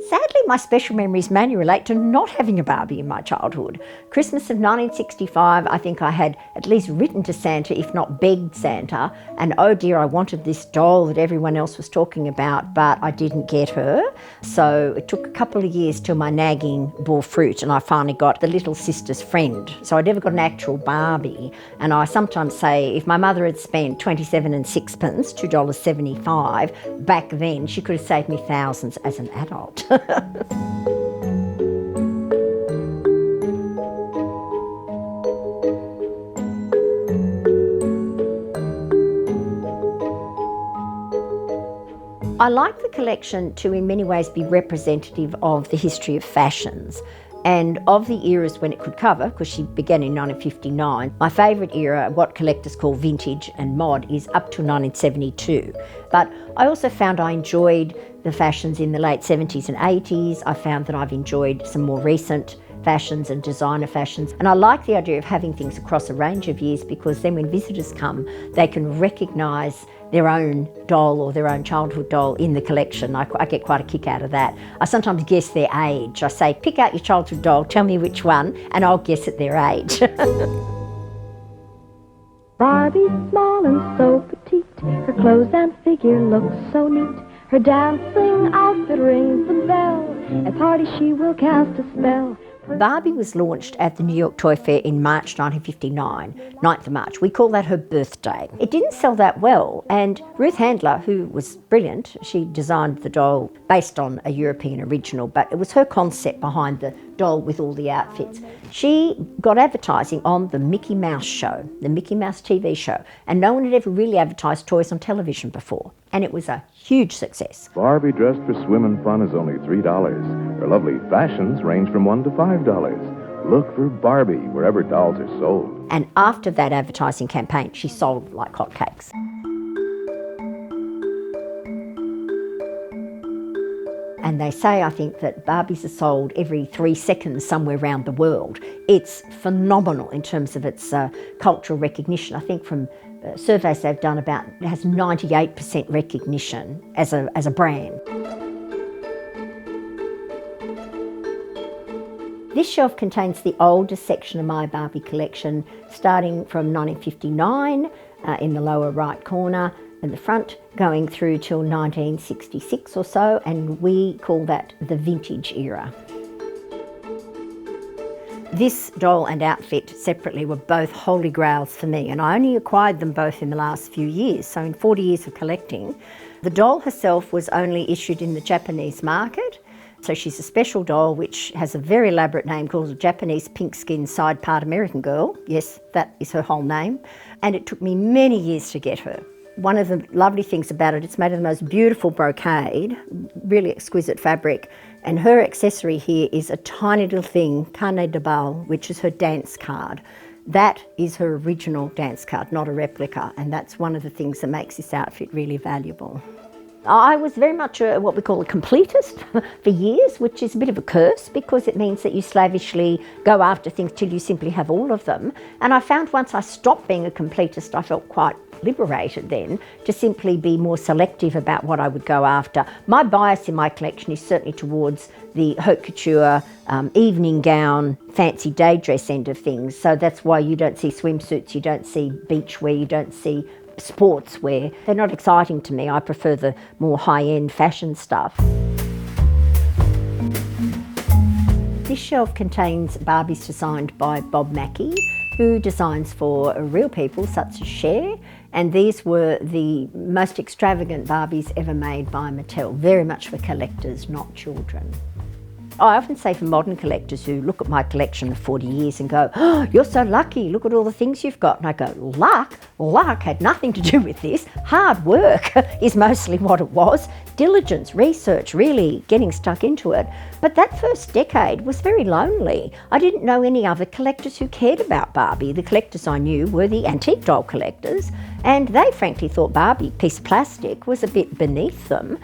Sadly, my special memories mainly relate to not having a Barbie in my childhood. Christmas of 1965, I think I had at least written to Santa, if not begged Santa, and oh dear, I wanted this doll that everyone else was talking about, but I didn't get her. So it took a couple of years till my nagging bore fruit and I finally got the little sister's friend. So I never got an actual Barbie. And I sometimes say if my mother had spent 27 and sixpence, $2.75, back then, she could have saved me thousands as an adult. I like the collection to in many ways be representative of the history of fashions and of the eras when it could cover, because she began in 1959. My favourite era, what collectors call vintage and mod, is up to 1972. But I also found I enjoyed the fashions in the late 70s and 80s. I found that I've enjoyed some more recent fashions and designer fashions. And I like the idea of having things across a range of years, because then when visitors come, they can recognise their own doll or their own childhood doll in the collection. I get quite a kick out of that. I sometimes guess their age. I say, pick out your childhood doll, tell me which one, and I'll guess at their age. Barbie's small and so petite, her clothes and figure look so neat. Her dancing outfit rings the bell, at parties she will cast a spell. Barbie was launched at the New York Toy Fair in March 1959, 9th of March. We call that her birthday. It didn't sell that well, and Ruth Handler, who was brilliant, she designed the doll based on a European original, but it was her concept behind the doll with all the outfits. She got advertising on the Mickey Mouse show, the Mickey Mouse TV show, and no one had ever really advertised toys on television before, and it was a huge success. Barbie dressed for swim and fun is only $3. Her lovely fashions range from $1 to $5. Look for Barbie wherever dolls are sold. And after that advertising campaign, she sold like hotcakes. And they say, I think, that Barbies are sold every 3 seconds somewhere around the world. It's phenomenal in terms of its cultural recognition. I think from surveys they've done, it has 98% recognition as a brand. This shelf contains the oldest section of my Barbie collection, starting from 1959 in the lower right corner, and the front going through till 1966 or so, and we call that the vintage era. This doll and outfit separately were both holy grails for me, and I only acquired them both in the last few years, so in 40 years of collecting. The doll herself was only issued in the Japanese market, so she's a special doll which has a very elaborate name called a Japanese pink-skinned side part American girl. Yes, that is her whole name, and it took me many years to get her. One of the lovely things about it, it's made of the most beautiful brocade, really exquisite fabric, and her accessory here is a tiny little thing, carnet de bal, which is her dance card. That is her original dance card, not a replica, and that's one of the things that makes this outfit really valuable. I was very much what we call a completist for years, which is a bit of a curse because it means that you slavishly go after things till you simply have all of them. And I found once I stopped being a completist, I felt quite liberated then to simply be more selective about what I would go after. My bias in my collection is certainly towards the haute couture, evening gown, fancy day dress end of things. So that's why you don't see swimsuits, you don't see beachwear, you don't see sportswear. They're not exciting to me. I prefer the more high-end fashion stuff. This shelf contains Barbies designed by Bob Mackie, who designs for real people such as Cher, and these were the most extravagant Barbies ever made by Mattel, very much for collectors, not children. I often say for modern collectors who look at my collection of 40 years and go, oh, you're so lucky, look at all the things you've got. And I go, luck? Luck had nothing to do with this. Hard work is mostly what it was. Diligence, research, really getting stuck into it. But that first decade was very lonely. I didn't know any other collectors who cared about Barbie. The collectors I knew were the antique doll collectors, and they frankly thought Barbie, piece of plastic, was a bit beneath them.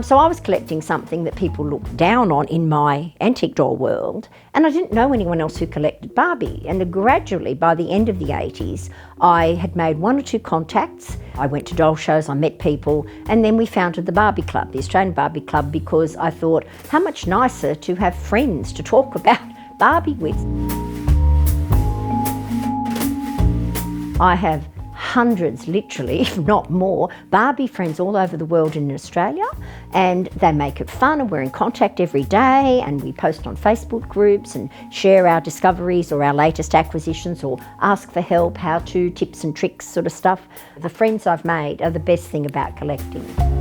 So I was collecting something that people looked down on in my my antique doll world, and I didn't know anyone else who collected Barbie. And gradually, by the end of the 80s, I had made 1 or 2 contacts. I went to doll shows, I met people, and then we founded the Barbie Club, the Australian Barbie Club, because I thought, how much nicer to have friends to talk about Barbie with. I have hundreds, literally, if not more, Barbie friends all over the world in Australia, and they make it fun, and we're in contact every day, and we post on Facebook groups and share our discoveries or our latest acquisitions or ask for help, how-to, tips and tricks sort of stuff. The friends I've made are the best thing about collecting.